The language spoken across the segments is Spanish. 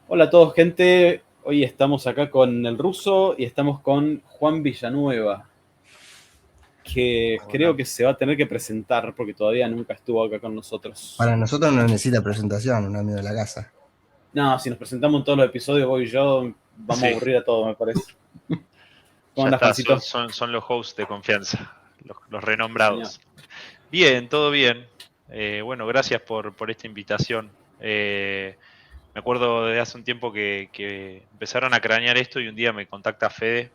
Hola a todos, gente. Hoy estamos acá con el ruso y estamos con Juan Villanueva, que creo Hola. que se va a tener que presentar porque todavía nunca estuvo acá con nosotros. Para nosotros no necesita presentación, un amigo de la casa. No, si nos presentamos en todos los episodios, vos y yo, vamos a Sí, aburrir a todos, me parece. ¿Cómo ya andas, está, Juancito? son los hosts de confianza, los Sí, señor. renombrados. Bien, todo bien. Bueno, gracias por esta invitación. Me acuerdo de hace un tiempo que empezaron a cranear esto y un día me contacta Fede.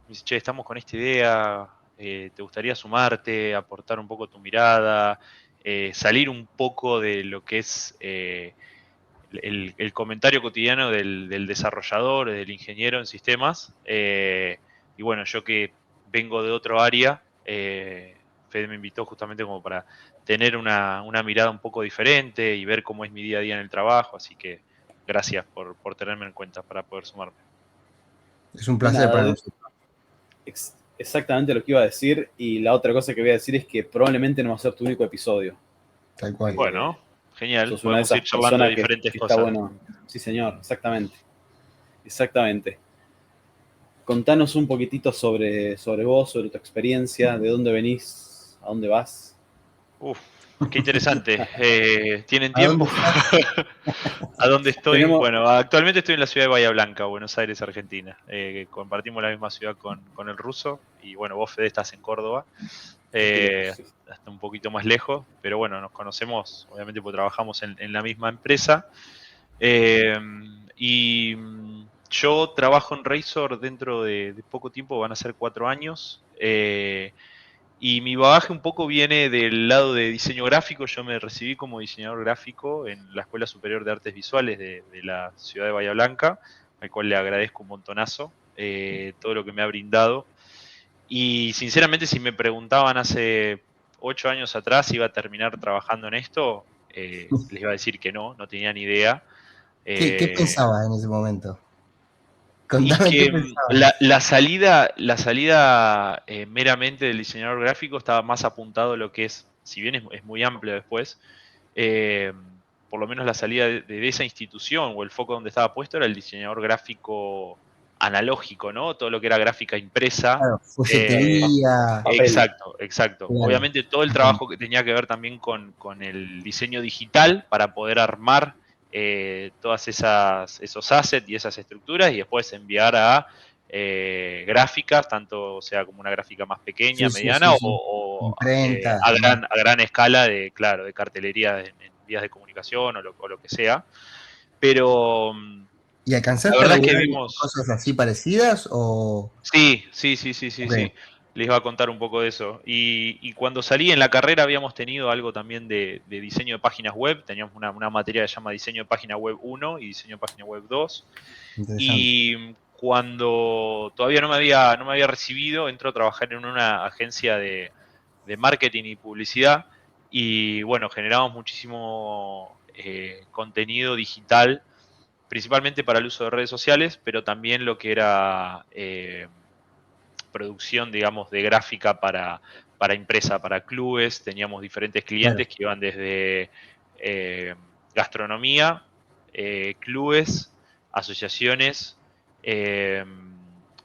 Me dice, che, estamos con esta idea, ¿te gustaría sumarte, aportar un poco tu mirada, salir un poco de lo que es el comentario cotidiano del desarrollador, del ingeniero en sistemas? Y bueno, yo que vengo de otro área, Fede me invitó justamente como para tener una mirada un poco diferente y ver cómo es mi día a día en el trabajo, así que gracias por tenerme en cuenta para poder sumarme. Es un placer para Nada, nosotros, exactamente lo que iba a decir. Y la otra cosa que voy a decir es que probablemente no va a ser tu único episodio. tal cual. Bueno, genial, Sos una de podemos esas ir charlando de personas diferentes que está cosas. bueno. Sí, señor, exactamente. Exactamente. Contanos un poquitito sobre vos, sobre tu experiencia, de dónde venís, a dónde vas. Uf, qué interesante. ¿Tienen ¿A dónde tiempo? estás? ¿A dónde estoy? Tenemos, Bueno, actualmente estoy en la ciudad de Bahía Blanca, Buenos Aires, Argentina. Compartimos la misma ciudad con el ruso. Y bueno, vos, Fede, estás en Córdoba, estoy lejos, sí. hasta un poquito más lejos. Pero bueno, nos conocemos, obviamente, porque trabajamos en la misma empresa. Eh, yo trabajo en Razor dentro de poco tiempo, van a ser 4 años. Y mi bagaje un poco viene del lado de diseño gráfico. Yo me recibí como diseñador gráfico en la Escuela Superior de Artes Visuales de la ciudad de Bahía Blanca, al cual le agradezco un montonazo todo lo que me ha brindado. Y sinceramente, si me preguntaban hace 8 años atrás si iba a terminar trabajando en esto, les iba a decir que no, no tenía ni idea. ¿Qué Eh, pensabas en ese momento? y Contame qué que pensabas. la salida meramente del diseñador gráfico estaba más apuntado a lo que es, si bien es muy amplio después, eh, por lo menos la salida de esa institución o el foco donde estaba puesto era el diseñador gráfico analógico, ¿no? Todo lo que era gráfica impresa. Claro, eh, folletería, Papel. exacto, exacto. claro. Obviamente todo el trabajo que tenía que ver también con el diseño digital para poder armar todas esos assets y esas estructuras y después enviar a gráficas, tanto sea como una gráfica más pequeña, Sí, sí, mediana sí, sí. o Imprentas, demás. a gran escala de, claro, de cartelería en vías de comunicación o lo que sea. Pero ¿Y la alcanzaste a verdad es que laburar en vimos, cosas así parecidas o...? sí, sí, sí, sí, sí, Ok, sí. Les iba a contar un poco de eso. Y cuando salí en la carrera habíamos tenido algo también de diseño de páginas web. Teníamos una materia que se llama diseño de página web 1 y diseño de página web 2. interesante. Y cuando todavía no me había recibido, entró a trabajar en una agencia de marketing y publicidad. Y bueno, generamos muchísimo contenido digital, principalmente para el uso de redes sociales, pero también lo que era producción, digamos, de gráfica para empresa, para clubes. Teníamos diferentes clientes Claro, que iban desde eh, gastronomía, clubes, asociaciones, eh,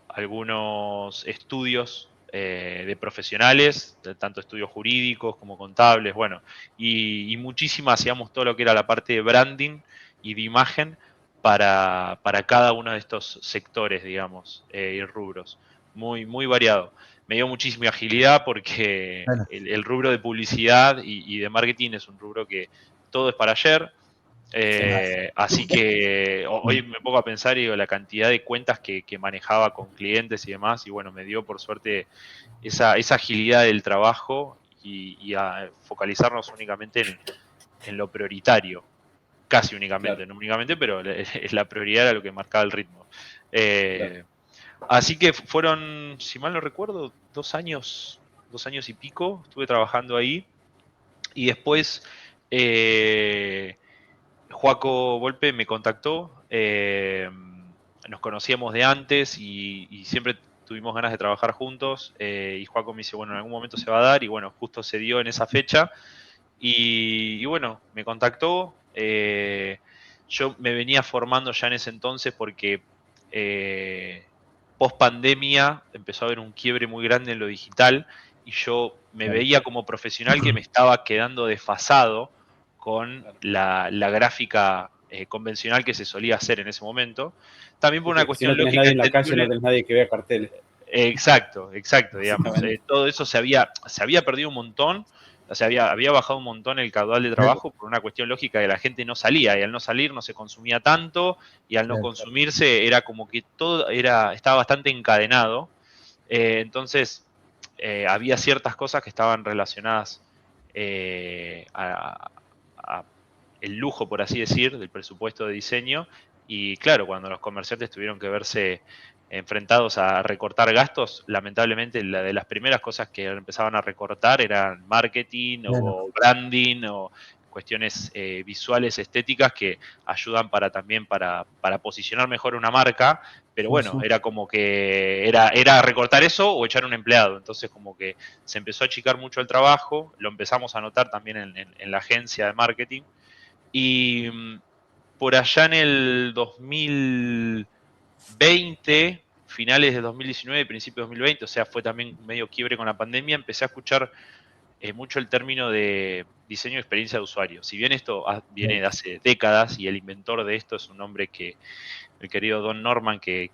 algunos estudios de profesionales, tanto estudios jurídicos como contables, bueno, y muchísimo hacíamos todo lo que era la parte de branding y de imagen para cada uno de estos sectores, digamos, y rubros. Muy, muy variado. Me dio muchísima agilidad porque claro. el rubro de publicidad y de marketing es un rubro que todo es para ayer. Sí. Así que hoy me pongo a pensar y digo, la cantidad de cuentas que manejaba con clientes y demás, y bueno, me dio por suerte esa agilidad del trabajo y a focalizarnos únicamente en lo prioritario, casi Claro, únicamente, no únicamente, pero la prioridad era lo que marcaba el ritmo. claro. Eh, Así que fueron, si mal no recuerdo, 2 años y pico, estuve trabajando ahí y después eh, Joaco Volpe me contactó, nos conocíamos de antes y siempre tuvimos ganas de trabajar juntos y Joaco me dice, bueno, en algún momento se va a dar y bueno, justo se dio en esa fecha y bueno, me contactó. yo me venía formando ya en ese entonces porque post pandemia empezó a haber un quiebre muy grande en lo digital y yo me Claro. veía como profesional que me estaba quedando desfasado con Claro. la gráfica convencional que se solía hacer en ese momento. También por una Si no cuestión tenés lógica nadie en la calle, no entendible. tenés nadie que vea carteles. Exacto, digamos. Básicamente. Todo eso se había perdido un montón, o sea, había bajado un montón el caudal de trabajo por una cuestión lógica de la gente no salía, y al no salir no se consumía tanto, y al no Claro. consumirse era como que todo estaba bastante encadenado. Entonces, había ciertas cosas que estaban relacionadas a el lujo, por así decir, del presupuesto de diseño, y claro, cuando los comerciantes tuvieron que verse enfrentados a recortar gastos, lamentablemente la de las primeras cosas que empezaban a recortar eran marketing Claro. o branding o cuestiones visuales, estéticas que ayudan también para posicionar mejor una marca, pero Sí, bueno, sí. era como que era recortar eso o echar un empleado, entonces como que se empezó a achicar mucho el trabajo, lo empezamos a notar también en la agencia de marketing, y por allá en el 2020, finales de 2019, principios de 2020, o sea, fue también medio quiebre con la pandemia, empecé a escuchar mucho el término de diseño de experiencia de usuario. Si bien esto viene de hace décadas y el inventor de esto es un hombre el querido Don Norman, que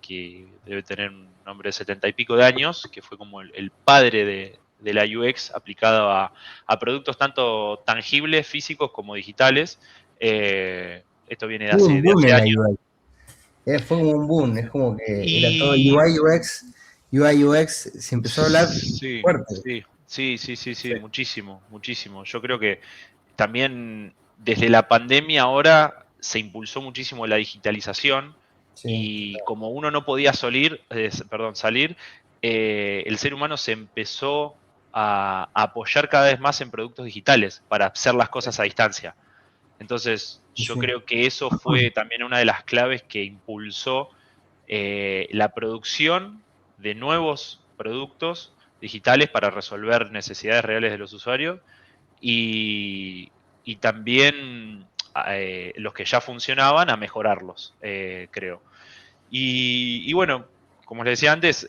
debe tener un nombre de 70 y pico de años, que fue como el padre de la UX aplicada a productos tanto tangibles, físicos como digitales. Esto viene Hubo un de boom hace en la años. UI. Fue como un boom, es como que era todo Y UI, UX. UI, UX, se empezó a hablar sí, fuerte. sí, Sí. muchísimo, muchísimo. Yo creo que también desde la pandemia ahora se impulsó muchísimo la digitalización Sí, y como uno no podía salir, el ser humano se empezó a apoyar cada vez más en productos digitales para hacer las cosas a distancia. Entonces, sí, yo sí. creo que eso fue también una de las claves que impulsó la producción de nuevos productos digitales para resolver necesidades reales de los usuarios y, y también los que ya funcionaban a mejorarlos, creo. Y bueno, como les decía antes,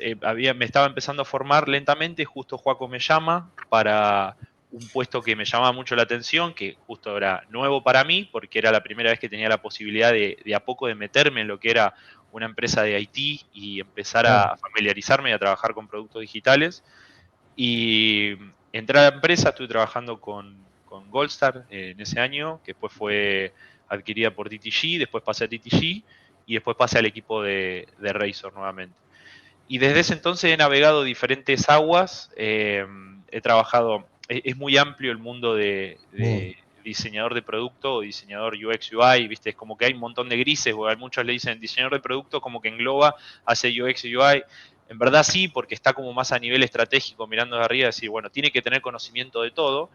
me estaba empezando a formar lentamente, justo Joaco me llama para un puesto que me llamaba mucho la atención, que justo era nuevo para mí, porque era la primera vez que tenía la posibilidad de a poco de meterme en lo que era una empresa de IT y empezar Claro. a familiarizarme y a trabajar con productos digitales. Y entré a la empresa, estuve trabajando con Goldstar en ese año, que después fue adquirida por DTG, después pasé a DTG y después pasé al equipo de Razor nuevamente. Y desde ese entonces he navegado diferentes aguas, he trabajado, es muy amplio el mundo Sí, de diseñador de producto o diseñador UX UI, ¿viste? Es como que hay un montón de grises, o a muchos le dicen diseñador de producto como que engloba, hace UX UI. En verdad sí, porque está como más a nivel estratégico, mirando de arriba, decir, bueno, tiene que tener conocimiento de todo,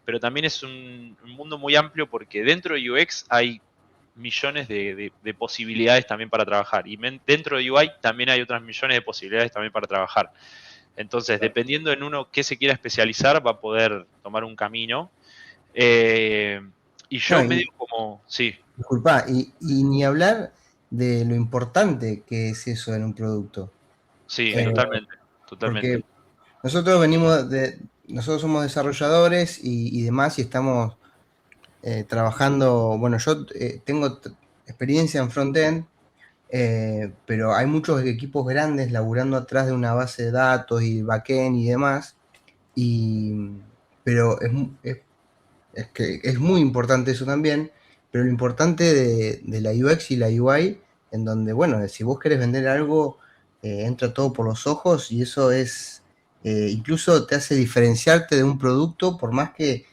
pero también es un mundo muy amplio porque dentro de UX hay millones de posibilidades también para trabajar. Y dentro de UI también hay otras millones de posibilidades también para trabajar. Entonces, Claro. dependiendo en uno qué se quiera especializar, va a poder tomar un camino. Eh, y no, yo medio como, sí, disculpa, y ni hablar de lo importante que es eso en un producto. sí, Eh, totalmente, totalmente. Porque nosotros somos desarrolladores y demás, y estamos trabajando, bueno, yo tengo experiencia en frontend, pero hay muchos equipos grandes laburando atrás de una base de datos y backend y demás, y, pero es que es muy importante eso también, pero lo importante de la UX y la UI, en donde, bueno, si vos querés vender algo, entra todo por los ojos y eso es, incluso te hace diferenciarte de un producto, por más que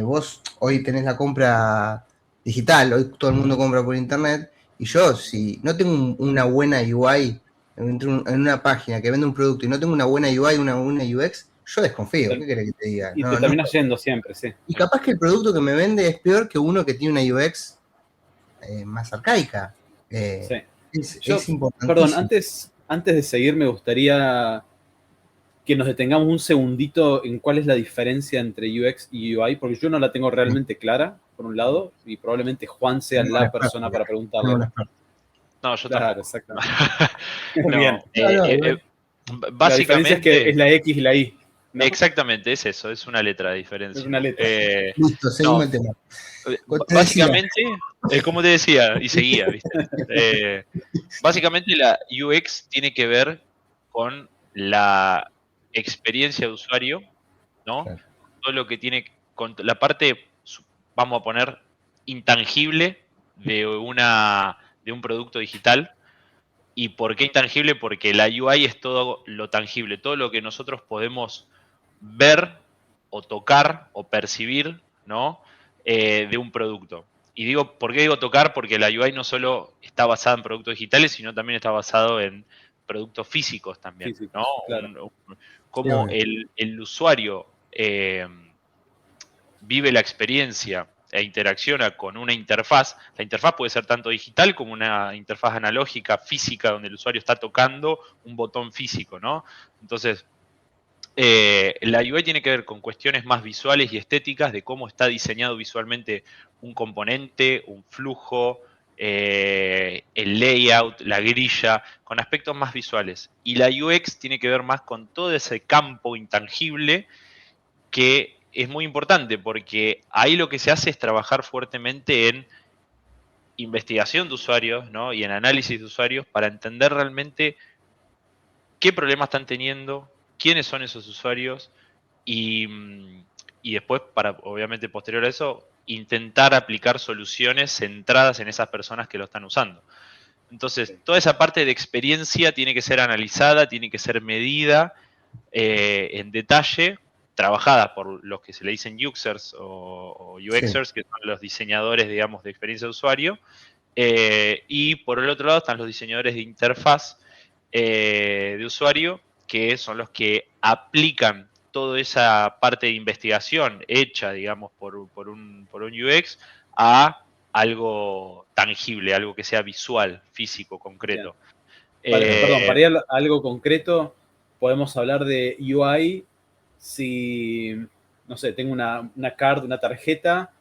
vos hoy tenés la compra digital, hoy todo el mundo compra por internet, y yo, si no tengo una buena UI en una página que vende un producto y no tengo una buena UI, una buena UX, yo desconfío, ¿qué querés que te diga? Y te No, no. terminas yendo siempre, sí. Y capaz que el producto que me vende es peor que uno que tiene una UX más arcaica. Sí. Es Perdón, importantísimo. antes de seguir, me gustaría. que nos detengamos un segundito en cuál es la diferencia entre UX y UI, porque yo no la tengo realmente clara, por un lado, y probablemente Juan sea Tengo un la experto persona acá. para Tengo preguntarle, un ¿no? experto. No, yo Claro, tampoco. exactamente. No, Bien. Igual. La diferencia es que básicamente, es la X y la Y, ¿no? exactamente, es eso, es una letra de Es diferencia. una letra. Listo, seguimos No, el tema. Como te decía, básicamente, como te decía, y seguía, ¿viste? Básicamente la UX tiene que ver con la experiencia de usuario, ¿no? claro, Todo lo que tiene con la parte, vamos a poner, intangible de un producto digital. ¿Y por qué intangible? Porque la UI es todo lo tangible, todo lo que nosotros podemos ver o tocar o percibir, ¿no? De un producto. Y digo, ¿por qué digo tocar? Porque la UI no solo está basada en productos digitales, sino también está basado en productos físicos también, ¿no? Físicos, claro. sí, Cómo obvio. el usuario vive la experiencia e interacciona con una interfaz. La interfaz puede ser tanto digital como una interfaz analógica, física, donde el usuario está tocando un botón físico, ¿no? Entonces, la UI tiene que ver con cuestiones más visuales y estéticas de cómo está diseñado visualmente un componente, un flujo, el layout, la grilla, con aspectos más visuales. Y la UX tiene que ver más con todo ese campo intangible que es muy importante porque ahí lo que se hace es trabajar fuertemente en investigación de usuarios, ¿no? Y en análisis de usuarios para entender realmente qué problemas están teniendo, quiénes son esos usuarios y, y después, para obviamente posterior a eso, intentar aplicar soluciones centradas en esas personas que lo están usando. Entonces, toda esa parte de experiencia tiene que ser analizada, tiene que ser medida en detalle, trabajada por los que se le dicen users o Sí, UXers, que son los diseñadores, digamos, de experiencia de usuario. Y por el otro lado están los diseñadores de interfaz de usuario, que son los que aplican toda esa parte de investigación hecha, digamos, por un UX a algo tangible, algo que sea visual, físico, Bien. concreto. Perdón, Eh, para ir a algo concreto, podemos hablar de UI si, no sé, tengo una card, una tarjeta,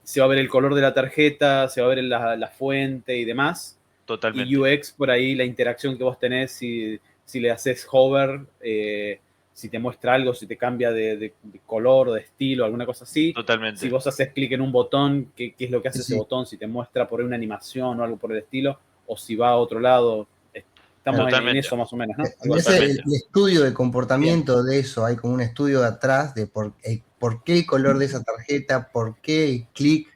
se va a ver el color de la tarjeta, se va a ver la fuente y demás. Y Totalmente, UX, por ahí, la interacción que vos tenés, si le haces hover, si te muestra algo, si te cambia de color, de estilo, alguna cosa así. Si totalmente. vos haces clic en un botón, ¿qué es lo que sí, hace ese sí, botón? Si te muestra por ahí una animación o algo por el estilo, o si va a otro lado. Estamos claro. en Totalmente, eso más o menos, ¿no? Algo En así. ese totalmente. el estudio de Bien, comportamiento de eso, hay como un estudio de atrás de por qué el color de esa tarjeta, por qué el clic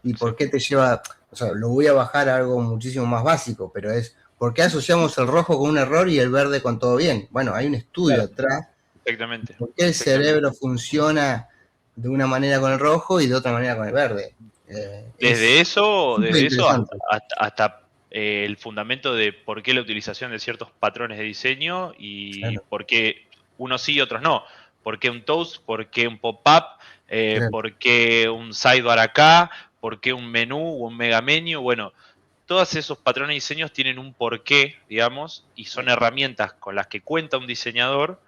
y Sí, por qué te lleva, o sea, lo voy a bajar a algo muchísimo más básico, pero es, ¿por qué asociamos el rojo con un error y el verde con todo bien? Bueno, hay un estudio claro, atrás, exactamente, por qué el exactamente. cerebro funciona de una manera con el rojo y de otra manera con el verde. Es súper Desde eso interesante. hasta, el fundamento de por qué la utilización de ciertos patrones de diseño y Claro, por qué unos sí y otros no. ¿Por qué un toast? ¿Por qué un pop-up? claro, ¿Por qué un sidebar acá? ¿Por qué un menú o un mega menu? Bueno, todos esos patrones de diseños tienen un porqué, digamos, y son herramientas con las que cuenta un diseñador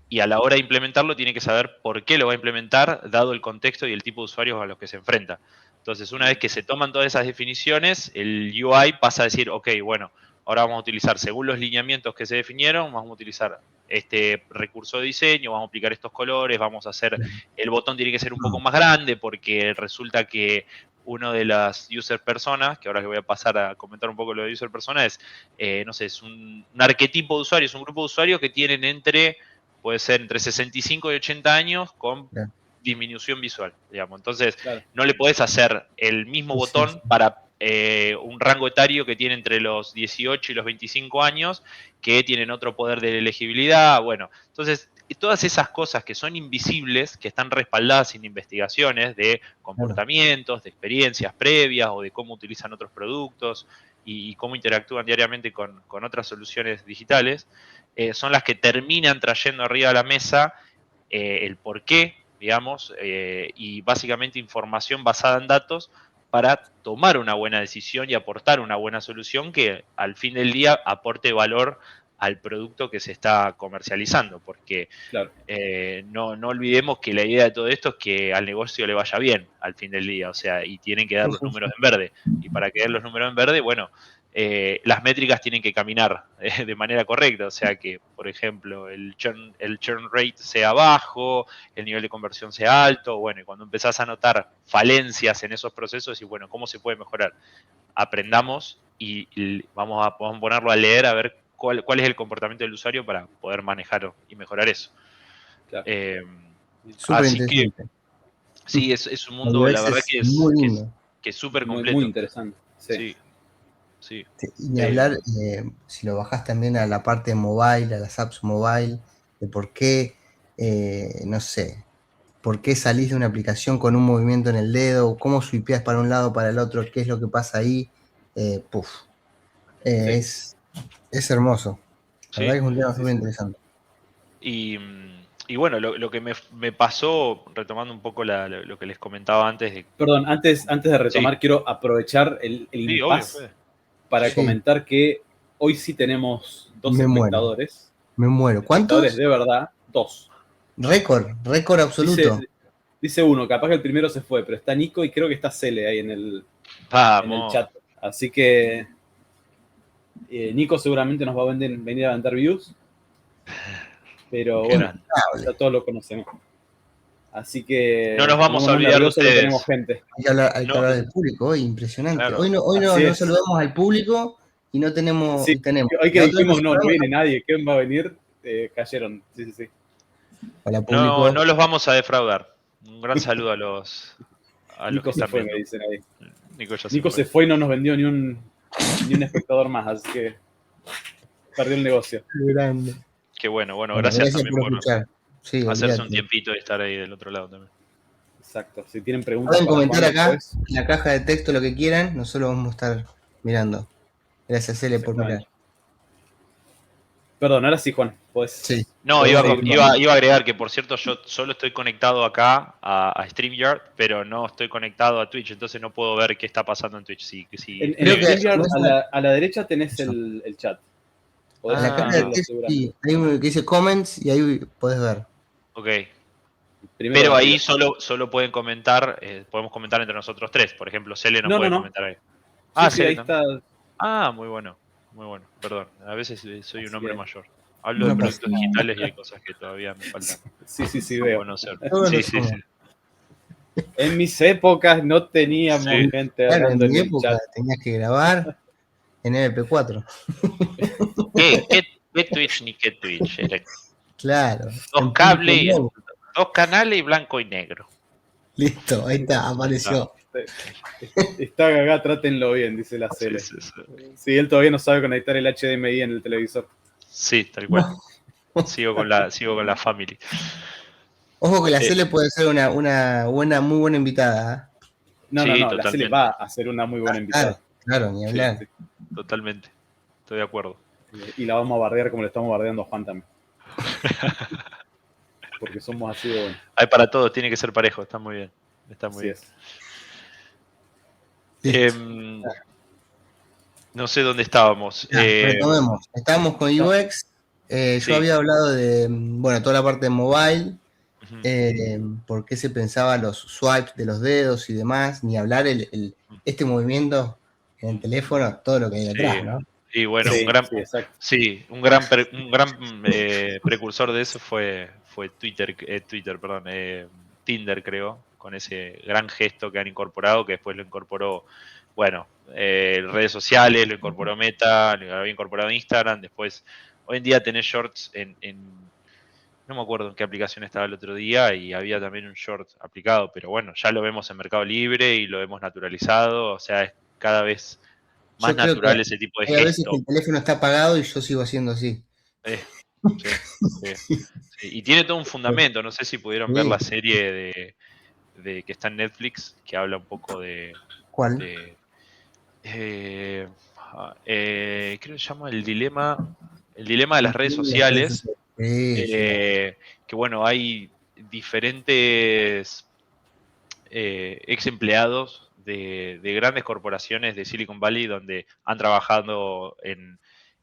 y a la hora de implementarlo tiene que saber por qué lo va a implementar, dado el contexto y el tipo de usuarios a los que se enfrenta. Entonces, una vez bien, que se toman todas esas definiciones, el UI pasa a decir, ok, bueno, ahora vamos a utilizar, según los lineamientos que se definieron, vamos a utilizar este recurso de diseño, vamos a aplicar estos colores, vamos a hacer, claro. el botón tiene que ser un poco más grande porque resulta que uno de las user personas, que ahora que voy a pasar a comentar un poco lo de user persona, es, no sé, es un arquetipo de usuarios, un grupo de usuarios que tienen puede ser entre 65 y 80 años con Claro. disminución visual, digamos. Entonces, claro. no le podés hacer el mismo Sí, sí, sí. botón para un rango etario que tiene entre los 18 y los 25 años, que tienen otro poder de elegibilidad. Bueno, entonces, todas esas cosas que son invisibles, que están respaldadas en investigaciones de Claro. comportamientos, de experiencias previas o de cómo utilizan otros productos y cómo interactúan diariamente con otras soluciones digitales, son las que terminan trayendo arriba de la mesa el por qué, digamos, y básicamente información basada en datos para tomar una buena decisión y aportar una buena solución que al fin del día aporte valor al producto que se está comercializando, porque Claro. no olvidemos que la idea de todo esto es que al negocio le vaya bien al fin del día, o sea, y tienen que dar los números en verde. Y para que den los números en verde, bueno, las métricas tienen que caminar de manera correcta, o sea que, por ejemplo, el churn rate sea bajo, el nivel de conversión sea alto, bueno, y cuando empezás a notar falencias en esos procesos, y bueno, ¿cómo se puede mejorar? Aprendamos y vamos a ponerlo a leer a ver cuál es el comportamiento del usuario para poder manejar y mejorar eso. Claro. Súper Así que interesante. sí, es un La mundo, la UX verdad es muy lindo. que es súper Muy completo. interesante. Sí. Sí, sí. Sí, y ni hablar, si lo bajás también a la parte mobile, a las apps mobile, de por qué, no sé, por qué salís de una aplicación con un movimiento en el dedo, cómo swipeás para un lado, para el otro, qué es lo que pasa ahí. Puf, Sí. es hermoso. La verdad Sí. que es un tema Sí, súper sí. interesante. Y bueno, lo que me pasó, retomando un poco lo que les comentaba antes de... Perdón, antes de retomar, Sí, quiero aprovechar el sí, obvio, impasse Fede. para Sí, comentar que hoy sí tenemos 2 me muero, espectadores. me muero. Espectadores ¿Cuántos? de verdad, 2. Récord absoluto. Dice uno, capaz que el primero se fue, pero está Nico y creo que está Cele ahí en el Vamos. chat. Así que Nico seguramente nos va a venir a vender views, pero Qué bueno, grande. ya todos lo conocemos. Así No que nos nos vamos ponemos a más olvidar de nerviosos que tenemos ustedes. gente. Hay que No, hablar del público hoy, impresionante. claro. Hoy no, Así no es. saludamos al público y no tenemos, Sí, y tenemos. hoy que La otra vez dijimos nos no saludamos viene nadie, ¿quién va a venir? Cayeron. Sí, sí, sí. para el No, público. no los vamos a defraudar. Un gran saludo a los que Nico se están fue, me viendo. dicen ahí. Nico ya se Nico fue. se fue y no nos vendió ni un espectador más, así que perdió el negocio. Qué grande. Qué bueno, Bueno, gracias gracias también por por escuchar. Sí, hacerse un olvídate. tiempito y estar ahí del otro lado también. Exacto. Si tienen preguntas Pueden para comentar Juan acá después, en la caja de texto lo que quieran, nosotros vamos a estar mirando. Gracias, Ele, por mirar. exactamente. Perdón, ahora sí, Juan, Sí, pues No, podemos podemos seguir continuar. con. iba a agregar que, por cierto, yo solo estoy conectado acá a StreamYard, pero no estoy conectado a Twitch, entonces no puedo ver qué está pasando en Twitch. Si En Creo ustedes que me están StreamYard, tenés a la derecha tenés eso. el chat. En Podés la caja de Ah, abrirlo texto seguramente. sí, hay uno que dice comments y ahí podés ver. ok. Primero de Pero ahí arriba. solo pueden comentar, podemos comentar entre nosotros tres. Por ejemplo, Cele no No, no, puede no. comentar ahí. Sí, Ah, sí, Cele ahí también. está. Ah, muy bueno, muy bueno. Perdón, a veces soy un Así hombre que, mayor. Hablo de No pasa productos nada. digitales y hay cosas que todavía me faltan sí, sí, sí, veo. conocer. Todos lo Sí, sí, sí. somos. En mis épocas no teníamos Sí. gente Claro, en hablando en mi el época chat. tenías que grabar en MP4. ¿Qué Twitch ni qué Twitch? Era Claro, dos en público cables, no. dos canales y blanco y negro. Listo, ahí está, Ya está. apareció. Está gaga, trátenlo bien, dice la Sí, Cele. sí, sí. Sí, él todavía no sabe conectar el HDMI en el televisor. Sí, tal cual. No. Sigo con la family. Ojo que la Eh, Cele puede ser una buena, muy buena invitada. No, no, sí, no, la Cele va totalmente. a ser una muy buena Claro, invitada. claro, ni Sí, hablar. sí. Totalmente. Estoy de acuerdo. Y la vamos a bardear como le estamos bardeando a Juan también. Porque somos así de buenos. Hay para todos, tiene que ser parejo. Está muy bien. Está muy Así bien. es. Listo. No sé dónde estábamos. Ya, retomemos. Estábamos con No, UX. Yo Sí. había hablado de, bueno, toda la parte de mobile, Ujú. por qué se pensaba los swipes de los dedos y demás, ni hablar este movimiento en el teléfono, todo lo que hay Sí. detrás, ¿no? Y bueno, sí, sí, exacto. un gran precursor de eso fue Twitter, perdón, Tinder creo, con ese gran gesto que han incorporado, que después lo incorporó, bueno, redes sociales, lo incorporó Meta, lo había incorporado Instagram, después, hoy en día tenés shorts no me acuerdo en qué aplicación estaba el otro día y había también un short aplicado, pero bueno, ya lo vemos en Mercado Libre y lo hemos naturalizado, o sea, es cada vez más Yo creo que natural ese tipo de hay a veces que gesto. el teléfono está apagado y yo sigo haciendo así. Eh, sí, sí, sí. Y tiene todo un fundamento. No sé si pudieron ver Sí. la serie que está en Netflix, que habla un poco ¿Cuál? de creo que se llama el dilema de las redes Las redes sociales. sociales. Sí, sí. Que bueno, hay diferentes ex empleados de grandes corporaciones de Silicon Valley donde han trabajado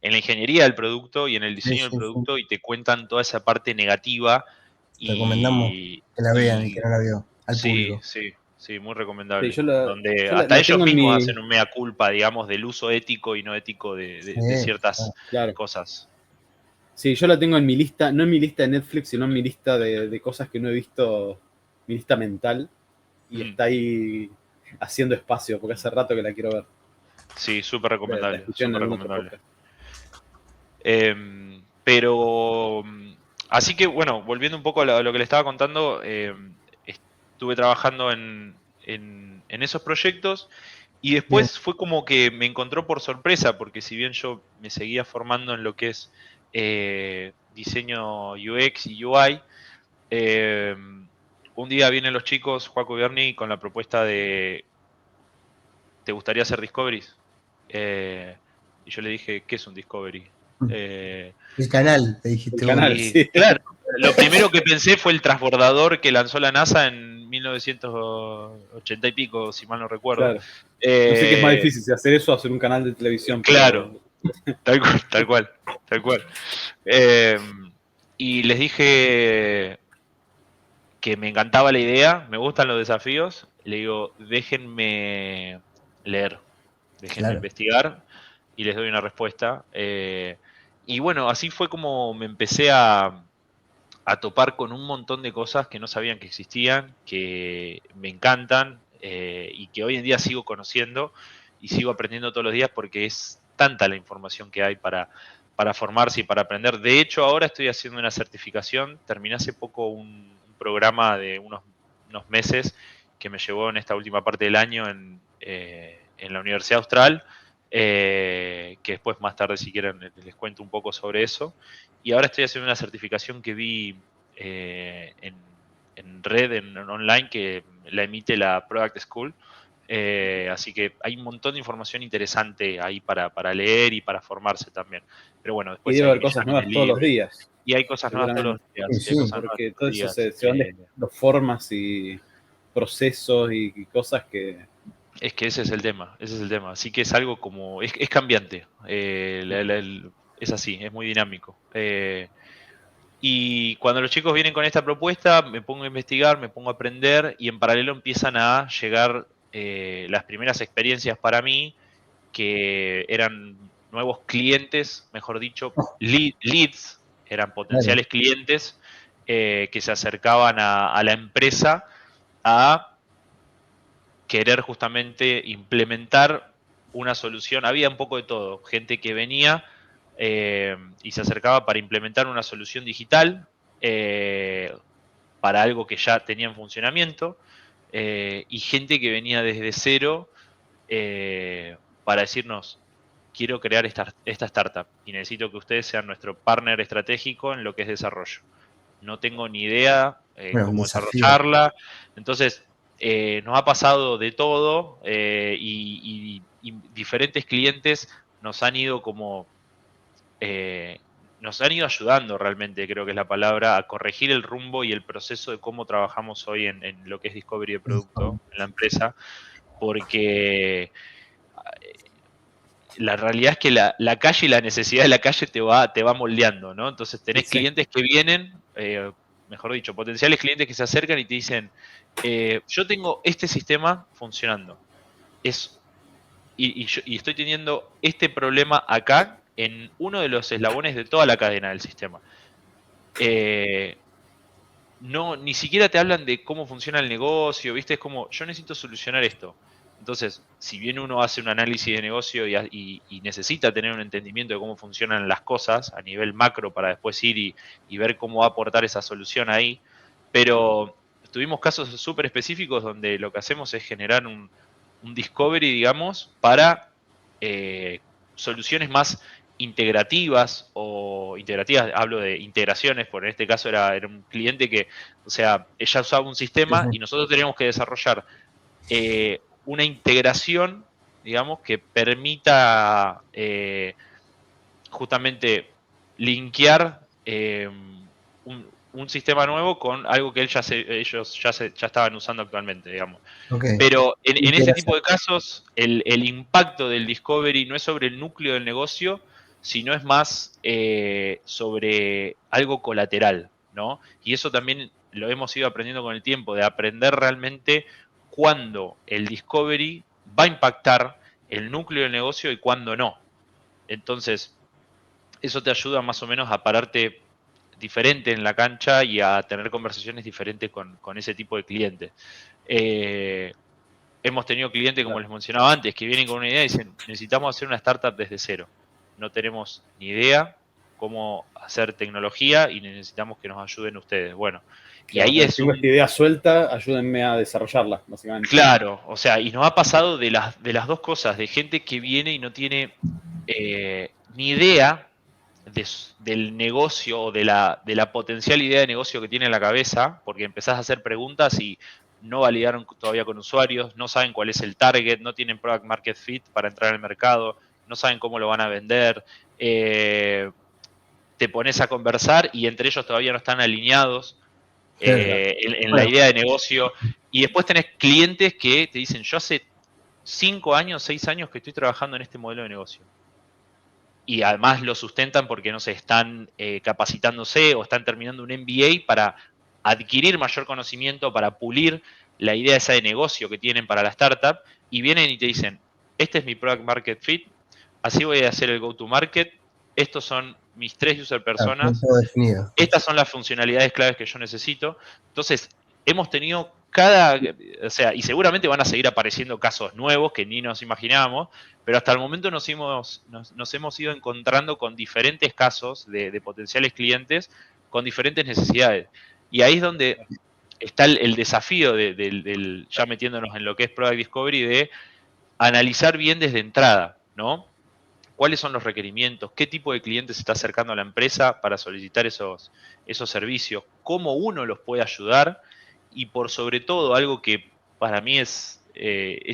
en la ingeniería del producto y en el diseño del Sí. producto y te cuentan toda esa parte negativa Recomendamos que la vean, el que no la vio, al sí, público. sí, muy Sí, recomendable. yo Donde yo hasta la ellos tengo en mismos mi. hacen un mea culpa, digamos, del uso ético y no ético de Sí, ciertas Claro. cosas. Sí, yo la tengo en mi lista, no en mi lista de Netflix, sino en mi lista de cosas que no he visto, mi lista mental, y está ahí haciendo espacio, porque hace rato que la quiero ver. Sí, súper La recomendable, escuché en súper algún otro recomendable. podcast. Pero, así que bueno, volviendo un poco a lo que le estaba contando, estuve trabajando en esos proyectos y bien, después fue como que me encontró por sorpresa, porque si bien yo me seguía formando en lo que es diseño UX y UI, eh, un día vienen los chicos, Joaco y Bernie, con la propuesta de, ¿te gustaría hacer Discoveries? Y yo le dije, ¿qué es un Discovery? Eh, el canal, le El dijiste vos. canal, y sí. claro, lo primero que pensé fue el transbordador que lanzó la NASA en 1980 y pico, si mal no recuerdo. Claro. No sé qué es más Eh, difícil, si hacer eso o hacer un canal de televisión, claro, pero. tal cual, tal cual, tal cual. Eh, y les dije que me encantaba la idea, me gustan los desafíos. Le digo, déjenme leer, déjenme Claro. investigar y les doy una respuesta. Y bueno, así fue como me empecé a topar con un montón de cosas que no sabían que existían, que me encantan y que hoy en día sigo conociendo y sigo aprendiendo todos los días porque es tanta la información que hay para formarse y para aprender. De hecho, ahora estoy haciendo una certificación, terminé hace poco un programa de unos meses que me llevó en esta última parte del año en la Universidad Austral, que después más tarde si quieren les cuento un poco sobre eso. Y ahora estoy haciendo una certificación que vi en red, en online, que la emite la Product School. Así que hay un montón de información interesante ahí para leer y para formarse también. Pero bueno, Y después debe hay haber cosas millones de nuevas todos los libros. días, Y hay cosas nuevas todos los seguramente. Sí, días. Y hay sí. cosas nuevas Porque todos todo los eso días. se van de formas y procesos y cosas que. Es que ese es el tema, ese es el tema. Así que es algo como, es cambiante. Es así, es muy dinámico. Y cuando los chicos vienen con esta propuesta, me pongo a investigar, me pongo a aprender y en paralelo empiezan a llegar las primeras experiencias para mí, que eran nuevos clientes, mejor dicho, leads, eran Claro. potenciales clientes que se acercaban a la empresa a querer justamente implementar una solución. Había un poco de todo, gente que venía y se acercaba para implementar una solución digital eh, para algo que ya tenía en funcionamiento y gente que venía desde cero para decirnos, quiero crear esta startup y necesito que ustedes sean nuestro partner estratégico en lo que es desarrollo. No tengo ni idea Bueno, un cómo desafío. desarrollarla. Entonces, nos ha pasado de todo y diferentes clientes nos han ido como nos han ido ayudando realmente, creo que es la palabra, a corregir el rumbo y el proceso de cómo trabajamos hoy en lo que es Discovery de producto en la empresa, porque la realidad es que la calle y la necesidad de la calle te va moldeando, ¿no? Entonces tenés Sí. clientes que vienen, mejor dicho, potenciales clientes que se acercan y te dicen, yo tengo este sistema funcionando, es, y estoy teniendo este problema acá en uno de los eslabones de toda la cadena del sistema. No, ni siquiera te hablan de cómo funciona el negocio, ¿viste? Es como, yo necesito solucionar esto. Entonces, si bien uno hace un análisis de negocio y necesita tener un entendimiento de cómo funcionan las cosas a nivel macro para después ir y ver cómo va a aportar esa solución ahí, pero tuvimos casos súper específicos donde lo que hacemos es generar un discovery, digamos, para soluciones más integrativas, hablo de integraciones, por en este caso era un cliente que, o sea, ella usaba un Sí, sistema sí. y nosotros teníamos que desarrollar una integración, digamos, que permita justamente linkear un sistema nuevo con algo que ellos ya estaban usando actualmente, digamos. Ok. Pero en este Integración. tipo de casos, el impacto del discovery no es sobre el núcleo del negocio, sino es más sobre algo colateral, ¿no? Y eso también lo hemos ido aprendiendo con el tiempo, de aprender realmente cuándo el discovery va a impactar el núcleo del negocio y cuándo no. Entonces, eso te ayuda más o menos a pararte diferente en la cancha y a tener conversaciones diferentes con ese tipo de clientes. Hemos tenido clientes, como les mencionaba antes, que vienen con una idea y dicen, necesitamos hacer una startup desde cero. No tenemos ni idea cómo hacer tecnología y necesitamos que nos ayuden ustedes. Bueno, y Claro, ahí es tengo esta idea suelta, ayúdenme a desarrollarla, básicamente. Claro, o sea, y nos ha pasado de las dos cosas, de gente que viene y no tiene ni idea del negocio o de la potencial idea de negocio que tiene en la cabeza, porque empezás a hacer preguntas y no validaron todavía con usuarios, no saben cuál es el target, no tienen product market fit para entrar al mercado, no saben cómo lo van a vender, te pones a conversar y entre ellos todavía no están alineados en la idea de negocio. Y después tenés clientes que te dicen, yo hace 5 años, 6 años que estoy trabajando en este modelo de negocio. Y además lo sustentan porque, no sé, están capacitándose o están terminando un MBA para adquirir mayor conocimiento, para pulir la idea esa de negocio que tienen para la startup, y vienen y te dicen, este es mi product market fit, así voy a hacer el go-to-market, estos son mis 3 user Claro, tiene personas, todo definido. estas son las funcionalidades claves que yo necesito. Entonces, hemos tenido o sea, y seguramente van a seguir apareciendo casos nuevos que ni nos imaginábamos, pero hasta el momento nos hemos ido encontrando con diferentes casos de potenciales clientes con diferentes necesidades. Y ahí es donde está el desafío ya metiéndonos en lo que es Product Discovery, de analizar bien desde entrada, ¿no? ¿Cuáles son los requerimientos? ¿Qué tipo de cliente se está acercando a la empresa para solicitar esos servicios? ¿Cómo uno los puede ayudar? Y por sobre todo, algo que para mí es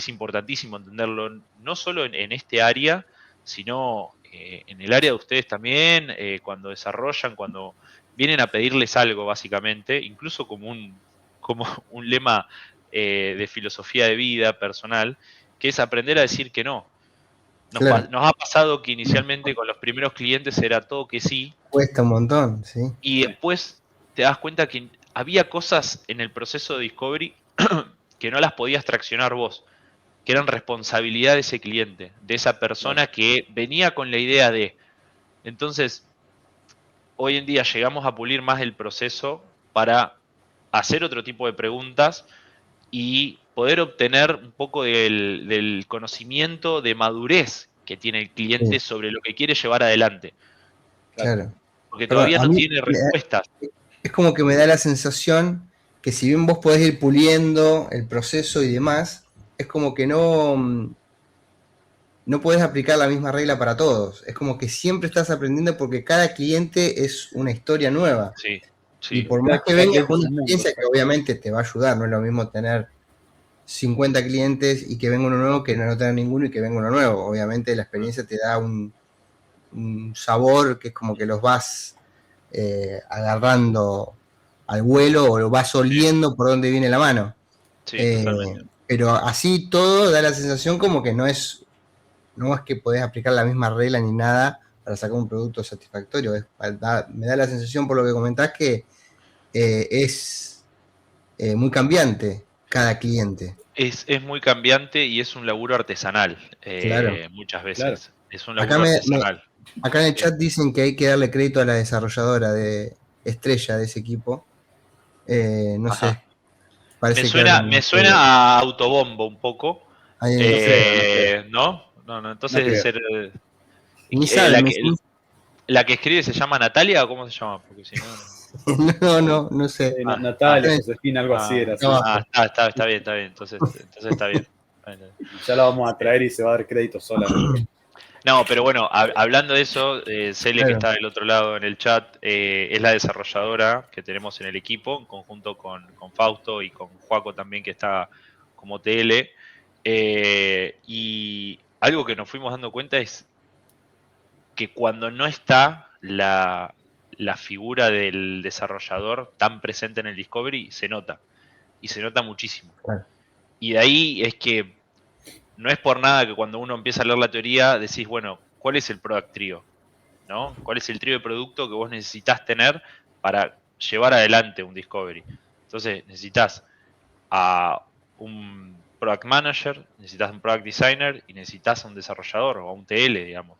importantísimo entenderlo, no solo en este área, sino en el área de ustedes también, cuando desarrollan, cuando vienen a pedirles algo, básicamente, incluso como un lema de filosofía de vida personal, que es aprender a decir que no. Claro, Nos ha pasado que inicialmente con los primeros clientes era todo que sí, cuesta un montón, sí. y después te das cuenta que había cosas en el proceso de discovery que no las podías traccionar vos, que eran responsabilidad de ese cliente, de esa persona que venía con la idea de. Entonces, hoy en día llegamos a pulir más el proceso para hacer otro tipo de preguntas y poder obtener un poco del conocimiento de madurez que tiene el cliente Sí, sobre lo que quiere llevar adelante, claro. porque Perdón, todavía a no mí tiene respuestas. es como que me da la sensación que si bien vos podés ir puliendo el proceso y demás, es como que no podés aplicar la misma regla para todos. Es como que siempre estás aprendiendo porque cada cliente es una historia nueva. Sí, Y sí, por más que Cada vengas cliente con es una un mundo. experiencia que obviamente te va a ayudar, no es lo mismo tener 50 clientes y que venga uno nuevo que no tener ninguno y que venga uno nuevo. Obviamente la experiencia te da un sabor que es como que los vas agarrando al vuelo o lo vas oliendo por donde viene la mano. sí, totalmente. Pero así todo da la sensación como que no es que podés aplicar la misma regla ni nada para sacar un producto satisfactorio. Me da la sensación por lo que comentás que es muy cambiante cada cliente. Es muy cambiante y es un laburo artesanal, Claro. muchas Claro. veces. Es un Acá, laburo artesanal. acá en el Sí. chat dicen que hay que darle crédito a la desarrolladora de estrella de ese equipo. No Ajá. sé, parece que hablan Me de... suena a autobombo un poco, No creo, no creo. ¿no? No, no, No entonces debe creo. ser Ni eh, saben, la que, la que escribe se llama Natalia o cómo se llama, porque si no. no sé. Natalia, Josefina, algo así era, sí. Trabajo. Está bien, está bien. Entonces está bien. Ya la vamos a traer y se va a dar crédito sola. No, pero bueno, hablando de eso, Cele, que Claro. está del otro lado en el chat, es la desarrolladora que tenemos en el equipo, en conjunto con Fausto y con Joaco también, que está como TL. Y algo que nos fuimos dando cuenta es que cuando no está la figura del desarrollador tan presente en el Discovery, se nota. Y se nota muchísimo. Claro. Y de ahí es que no es por nada que cuando uno empieza a leer la teoría decís, bueno, ¿cuál es el product trio? ¿no? ¿Cuál es el trío de producto que vos necesitas tener para llevar adelante un discovery? Entonces, necesitas a un product manager, necesitas un product designer y necesitas a un desarrollador o a un TL, digamos.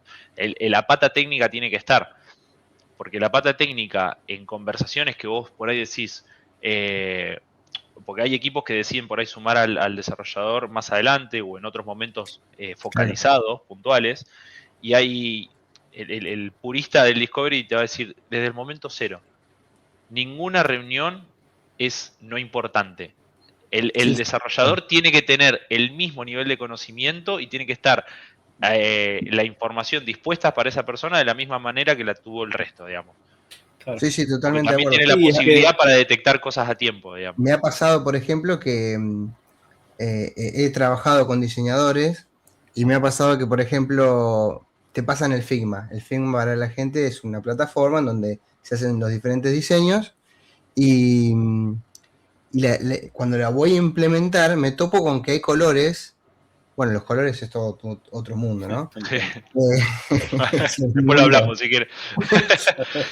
La pata técnica tiene que estar, porque la pata técnica en conversaciones que vos por ahí decís, porque hay equipos que deciden por ahí sumar al desarrollador más adelante o en otros momentos focalizados, puntuales, y hay el purista del Discovery te va a decir, desde el momento cero, ninguna reunión es no importante. El desarrollador tiene que tener el mismo nivel de conocimiento y tiene que estar la información dispuesta para esa persona de la misma manera que la tuvo el resto, digamos. Claro. Sí, sí, Porque totalmente de también acuerdo. tiene la Sí, es posibilidad que para detectar cosas a tiempo, digamos. Me ha pasado, por ejemplo, que he trabajado con diseñadores y me ha pasado que, por ejemplo, te pasan el Figma. El Figma para la gente es una plataforma en donde se hacen los diferentes diseños y, cuando la voy a implementar me topo con que hay colores. Bueno, los colores es todo otro mundo, ¿no? Es un Después lo mundo. hablamos, si quieres.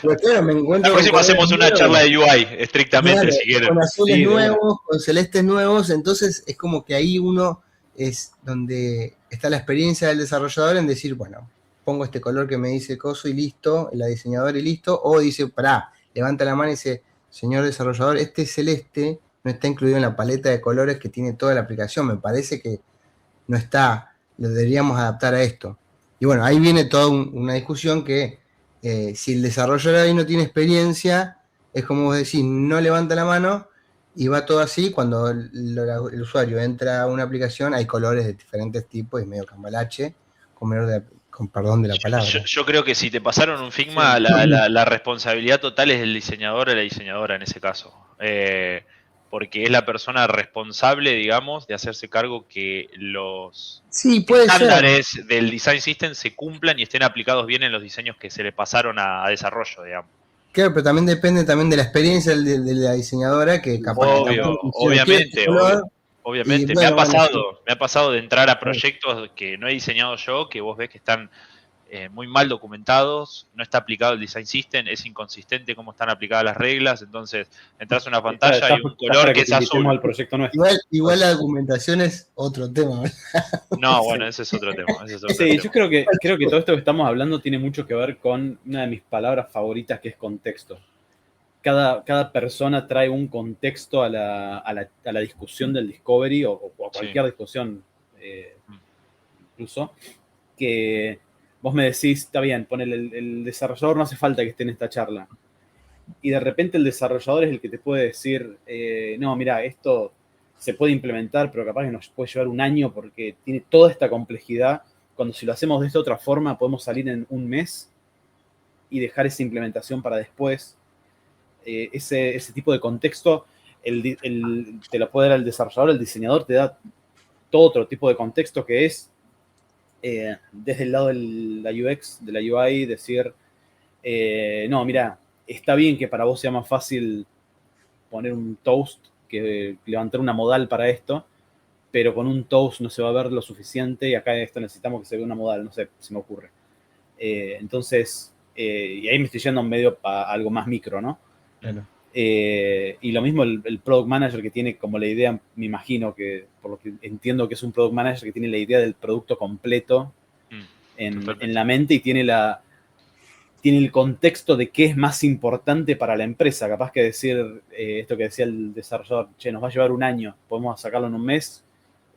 Pero claro, me La encuentro con próxima colores hacemos una charla nuevos. de UI, estrictamente, Claro, si quieren. con azules sí, de una. nuevos, con celestes nuevos, entonces es como que ahí uno es donde está la experiencia del desarrollador en decir, bueno, pongo este color que me dice coso y listo, la diseñadora y listo, o dice, pará, levanta la mano y dice, señor desarrollador, este celeste no está incluido en la paleta de colores que tiene toda la aplicación, me parece que no está, lo deberíamos adaptar a esto. Y bueno, ahí viene toda una discusión que si el desarrollador ahí no tiene experiencia, es como vos decís, no levanta la mano y va todo así. Cuando el usuario entra a una aplicación, hay colores de diferentes tipos y medio cambalache, con perdón de la palabra. Yo creo que si te pasaron un Figma, Sí. la responsabilidad total es del diseñador o la diseñadora en ese caso. Porque es la persona responsable, digamos, de hacerse cargo que los Sí, puede ser. estándares del design system se cumplan y estén aplicados bien en los diseños que se le pasaron a desarrollo, digamos. Claro, pero también depende también de la experiencia de la diseñadora, que capaz que Obvio, tampoco quiero este obviamente, color. Y obviamente. bueno, bueno, sí. Me ha pasado de entrar a proyectos que no he diseñado yo, que vos ves que están muy mal documentados, no está aplicado el design system, es inconsistente cómo están aplicadas las reglas, entonces entras a una pantalla y un Estás color para que que te es invitemos azul. al proyecto nuestro. Igual la documentación es otro tema. No, bueno, Sí. ese es otro tema, ese es otro Sí, yo tema. creo que todo esto que estamos hablando tiene mucho que ver con una de mis palabras favoritas, que es contexto. Cada persona trae un contexto a la discusión del Discovery o a Sí. cualquier discusión, incluso, que vos me decís, está bien, el desarrollador no hace falta que esté en esta charla. Y de repente el desarrollador es el que te puede decir, no, mira, esto se puede implementar, pero capaz que nos puede llevar un año porque tiene toda esta complejidad. Cuando si lo hacemos de esta otra forma, podemos salir en un mes y dejar esa implementación para después. Ese tipo de contexto te lo puede dar el desarrollador, el diseñador te da todo otro tipo de contexto que es desde el lado de la UX, de la UI, decir, no, mira, está bien que para vos sea más fácil poner un toast que levantar una modal para esto, pero con un toast no se va a ver lo suficiente y acá esto necesitamos que se vea una modal, no sé, se me ocurre. Entonces, y ahí me estoy yendo medio para algo más micro, ¿no? Claro. Y lo mismo el product manager que tiene como la idea, me imagino que, por lo que entiendo que es un product manager que tiene la idea del producto completo en la mente y tiene el contexto de qué es más importante para la empresa. Capaz que decir esto que decía el desarrollador, che, nos va a llevar un año, podemos sacarlo en un mes.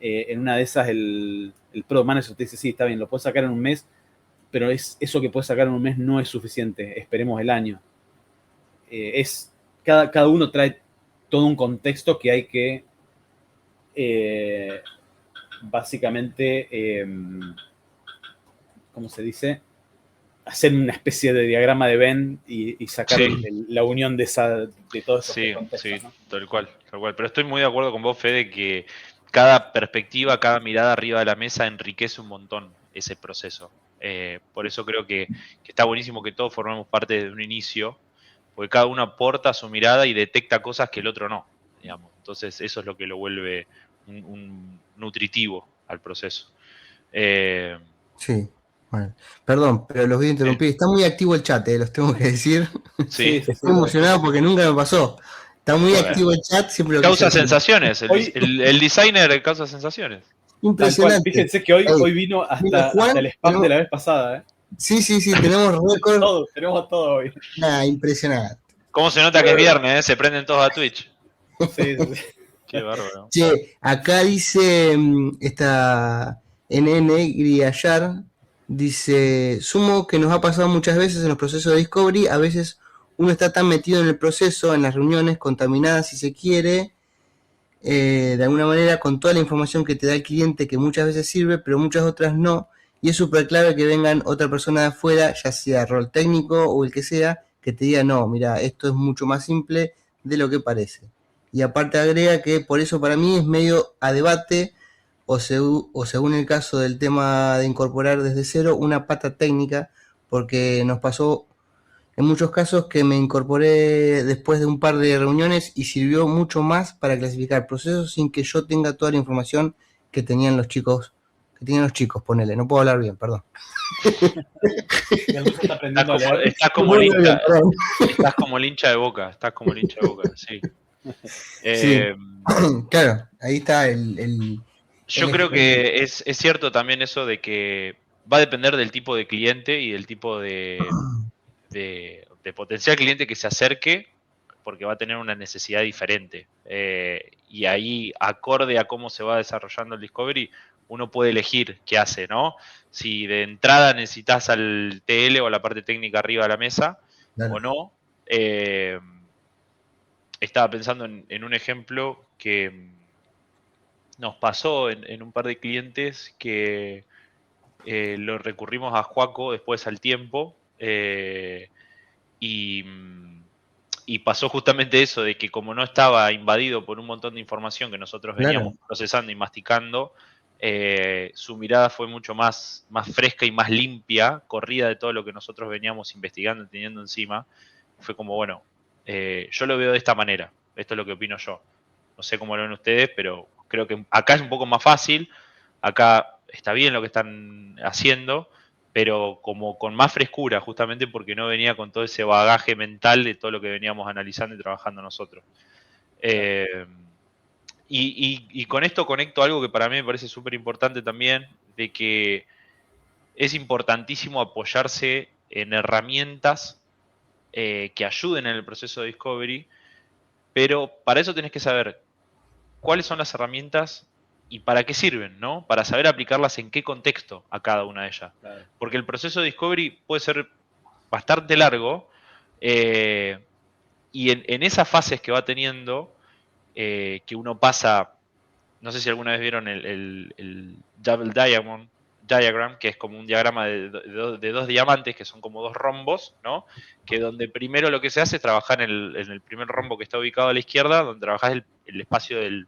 En una de esas el product manager te dice, sí, está bien, lo puedes sacar en un mes, pero eso que puedes sacar en un mes no es suficiente, esperemos el año. Cada uno trae todo un contexto que hay que básicamente, ¿cómo se dice? Hacer una especie de diagrama de Venn y sacar Sí. la unión de todos esos Sí, contextos, sí, ¿no? tal cual, tal cual. Pero estoy muy de acuerdo con vos, Fede, que cada perspectiva, cada mirada arriba de la mesa enriquece un montón ese proceso. Por eso creo que está buenísimo que todos formemos parte de un inicio, porque cada uno aporta su mirada y detecta cosas que el otro no, digamos. Entonces eso es lo que lo vuelve un nutritivo al proceso. Eh, Sí. Bueno, perdón, pero los voy a interrumpir. Está muy activo el chat, los tengo que decir. Sí, Estoy emocionado porque nunca me pasó. Está muy activo el chat, siempre lo causa quise decir. sensaciones. Hoy- El designer causa sensaciones. Tal cual. Impresionante. Fíjense que hoy, Ey, hoy vino mira, hasta Juan, el spam de la vez pasada, ¿eh? sí, tenemos récord. Todo, tenemos todo hoy. Nada, impresionante. ¿Cómo se nota que es viernes? Se prenden todos a Twitch. Sí, sí, sí. Qué bárbaro. Che, acá dice esta NN Griallar, dice, sumo que nos ha pasado muchas veces en los procesos de Discovery, a veces uno está tan metido en el proceso, en las reuniones, contaminadas si se quiere, de alguna manera con toda la información que te da el cliente, que muchas veces sirve, pero muchas otras no, y es súper clave que vengan otra persona de afuera, ya sea rol técnico o el que sea, que te diga, no, mira, esto es mucho más simple de lo que parece. Y aparte agrega que por eso para mí es medio a debate, o según el caso del tema de incorporar desde cero, una pata técnica, porque nos pasó en muchos casos que me incorporé después de un par de reuniones y sirvió mucho más para clasificar procesos sin que yo tenga toda la información que tenían los chicos, ponele, no puedo hablar bien, perdón. Y el ruso está aprendiendo a leer. Estás como el hincha de Boca, sí. Sí, claro, ahí está Yo creo que es cierto también eso de que va a depender del tipo de cliente y del tipo de potencial cliente que se acerque, porque va a tener una necesidad diferente. Y ahí, acorde a cómo se va desarrollando el Discovery, uno puede elegir qué hace, ¿no? Si de entrada necesitas al TL o a la parte técnica arriba de la mesa, claro, o no. Estaba pensando en un ejemplo que nos pasó en un par de clientes que lo recurrimos a Juaco después al tiempo. Y, y pasó justamente eso, de que como no estaba invadido por un montón de información que nosotros veníamos claro, procesando y masticando, su mirada fue mucho más fresca y más limpia, corrida de todo lo que nosotros veníamos investigando y teniendo encima. Fue como, bueno, yo lo veo de esta manera, esto es lo que opino yo. No sé cómo lo ven ustedes, pero creo que acá es un poco más fácil, acá está bien lo que están haciendo, pero como con más frescura, justamente porque no venía con todo ese bagaje mental de todo lo que veníamos analizando y trabajando nosotros. Y con esto conecto algo que para mí me parece súper importante también, de que es importantísimo apoyarse en herramientas que ayuden en el proceso de discovery, pero para eso tenés que saber cuáles son las herramientas y para qué sirven, ¿no? Para saber aplicarlas en qué contexto a cada una de ellas. Claro. Porque el proceso de discovery puede ser bastante largo y en esas fases que va teniendo, que uno pasa, no sé si alguna vez vieron el Double Diagram, que es como un diagrama de dos diamantes, que son como dos rombos, ¿no? Que donde primero lo que se hace es trabajar en el primer rombo que está ubicado a la izquierda, donde trabajás el espacio del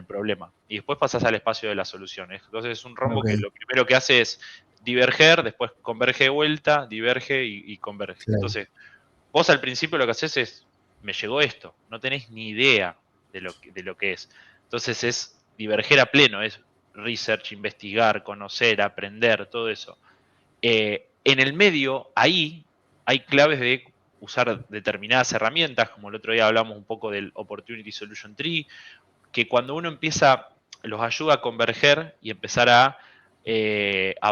problema. Y después pasás al espacio de las soluciones. Entonces es un rombo que okay, lo primero que hace es diverger, después converge de vuelta, diverge y converge. claro. Entonces, vos al principio lo que haces es, me llegó esto, no tenés ni idea de lo que es. Entonces es diverger a pleno, es research, investigar, conocer, aprender, todo eso. En el medio, ahí hay claves de usar determinadas herramientas, como el otro día hablamos un poco del Opportunity Solution Tree, que cuando uno empieza, los ayuda a converger y empezar a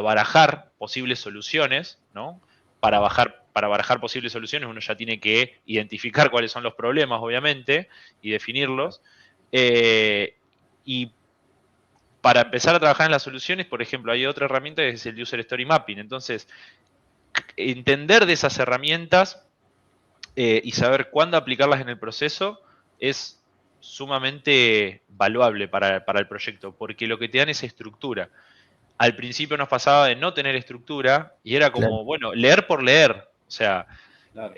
barajar posibles soluciones, ¿no? Para barajar posibles soluciones uno ya tiene que identificar cuáles son los problemas, obviamente, y definirlos. Y para empezar a trabajar en las soluciones, por ejemplo, hay otra herramienta que es el User Story Mapping. Entonces, entender de esas herramientas y saber cuándo aplicarlas en el proceso es sumamente valuable para el proyecto, porque lo que te dan es estructura. Al principio nos pasaba de no tener estructura y era Claro. como, bueno, leer por leer. O sea, Claro.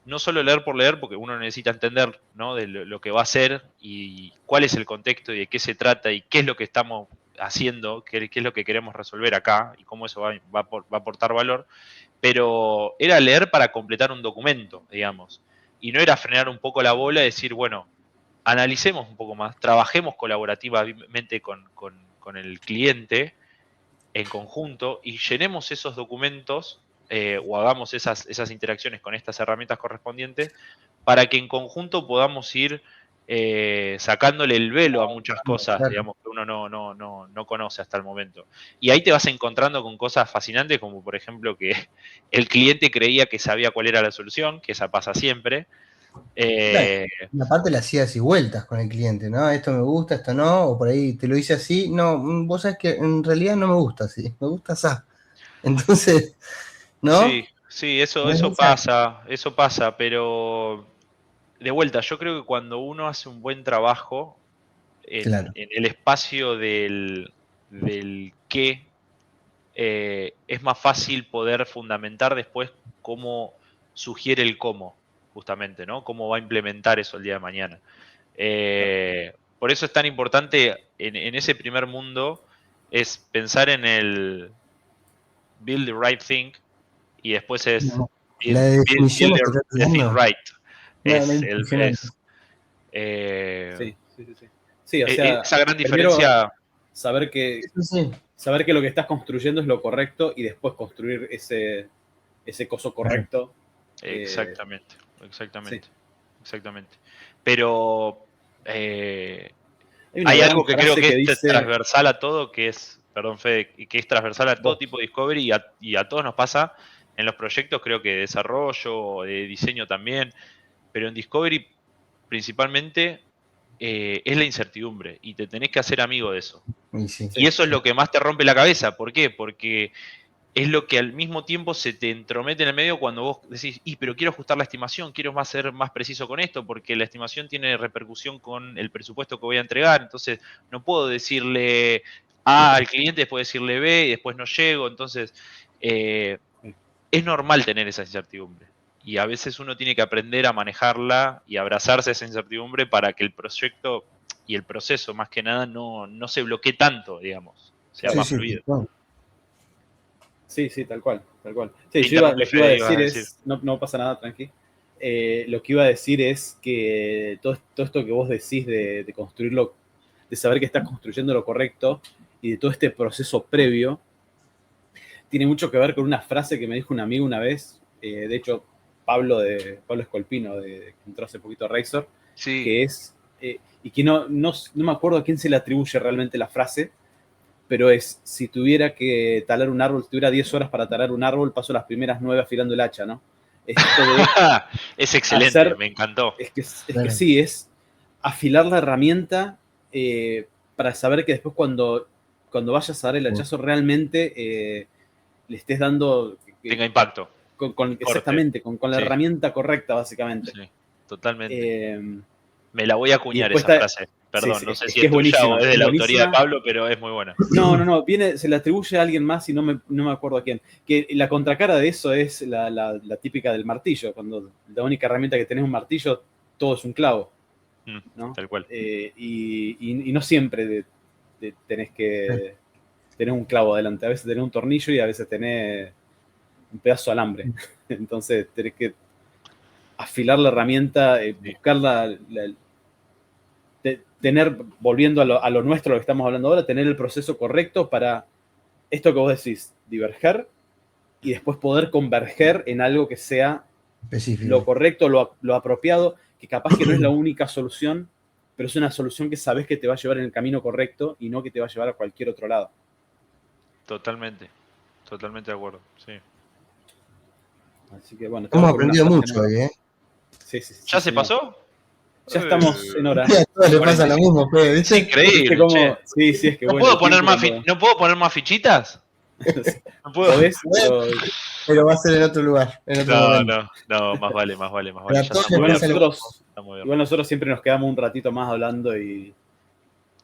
no solo leer por leer, porque uno necesita entender, ¿no? De lo que va a hacer y cuál es el contexto y de qué se trata y qué es lo que estamos haciendo, qué es lo que queremos resolver acá y cómo eso va a aportar valor, pero era leer para completar un documento, digamos, y no era frenar un poco la bola y decir, bueno, analicemos un poco más, trabajemos colaborativamente con el cliente en conjunto y llenemos esos documentos o hagamos esas interacciones con estas herramientas correspondientes para que en conjunto podamos ir sacándole el velo a muchas cosas, claro. digamos, que uno no conoce hasta el momento. Y ahí te vas encontrando con cosas fascinantes, como por ejemplo que el cliente creía que sabía cuál era la solución, que esa pasa siempre. Claro, y aparte le hacías y vueltas con el cliente, ¿no? Esto me gusta, esto no, o por ahí te lo hice así. No, vos sabés que en realidad no me gusta así, me gusta así. Entonces, ¿no? Sí, eso pasa, pero de vuelta, yo creo que cuando uno hace un buen trabajo Claro. en el espacio del qué, es más fácil poder fundamentar después cómo sugiere el cómo, justamente, ¿no? Cómo va a implementar eso el día de mañana. Por eso es tan importante en ese primer mundo, es pensar en el build the right thing y después es No, la de build definiciones que estás the thing dando, right. no Es, es impresionante. Sí, sí, sí, sí. Sí, o sea, esa gran primero diferencia. saber que Sí. lo que estás construyendo es lo correcto y después construir ese coso correcto. Exactamente. Sí. Pero Hay una hay gran algo que creo frase que que es dice, transversal a todo, que es, perdón Fede, que es transversal a todo vos, tipo de discovery y a todos nos pasa en los proyectos, creo que de desarrollo, de diseño también, pero en discovery principalmente es la incertidumbre y te tenés que hacer amigo de eso. Y sí. Y eso es lo que más te rompe la cabeza. ¿Por qué? Porque es lo que al mismo tiempo se te entromete en el medio cuando vos decís, pero quiero ajustar la estimación, quiero ser más preciso con esto, porque la estimación tiene repercusión con el presupuesto que voy a entregar, entonces no puedo decirle A al cliente, después decirle B y después no llego, entonces es normal tener esa incertidumbre. Y a veces uno tiene que aprender a manejarla y abrazarse a esa incertidumbre para que el proyecto y el proceso, más que nada, no se bloquee tanto, digamos, sea Sí, más sí, fluido. bueno. sí, tal cual, tal cual. Sí, Te lo interrumpí, que iba a Fede, ibas a decir decir. es, no pasa nada, tranqui. Lo que iba a decir es que todo esto que vos decís de construirlo, de saber que estás construyendo lo correcto y de todo este proceso previo, tiene mucho que ver con una frase que me dijo un amigo una vez, de hecho, Pablo Escolpino, que entró hace poquito a Razor, Sí. que es, y que no me acuerdo a quién se le atribuye realmente la frase, pero es, si tuviera que talar un árbol, si tuviera 10 horas para talar un árbol, paso las primeras 9 afilando el hacha, ¿no? Esto de Es excelente, hacer, me encantó. es que sí, es afilar la herramienta para saber que después cuando vayas a dar el hachazo realmente le estés dando... Tenga impacto. Exactamente, con la Sí. herramienta correcta, básicamente. Sí, totalmente. Me la voy a acuñar después esa frase. Perdón, sí, no sé es si que es es tuya buenísima, o es de es la autoría de buenísima. Pablo, pero es muy buena. No, se le atribuye a alguien más y no me acuerdo a quién. Que la contracara de eso es la típica del martillo. Cuando la única herramienta que tenés es un martillo, todo es un clavo, ¿no? Tal cual. Y no siempre tenés que tener un clavo adelante. A veces tenés un tornillo y a veces tenés un pedazo de alambre. Entonces tenés que afilar la herramienta, buscar tener, volviendo a lo nuestro, lo que estamos hablando ahora, tener el proceso correcto para esto que vos decís, diverger y después poder converger en algo que sea Específico. lo correcto, lo apropiado, que capaz que no es la única solución, pero es una solución que sabes que te va a llevar en el camino correcto y no que te va a llevar a cualquier otro lado. Totalmente de acuerdo, sí. Así que bueno, hemos aprendido mucho hoy, ¿eh? Sí, ¿Ya se pasó? Ya estamos en hora. A todos les pasa lo mismo, Fede, ¿viste? Es increíble, che. Sí, es que ¿No bueno. puedo poner más fichitas? ¿No puedo? ¿Podés? Pero va a ser en otro lugar, en otro momento. No, más vale. Ya Igual nosotros siempre nos quedamos un ratito más hablando y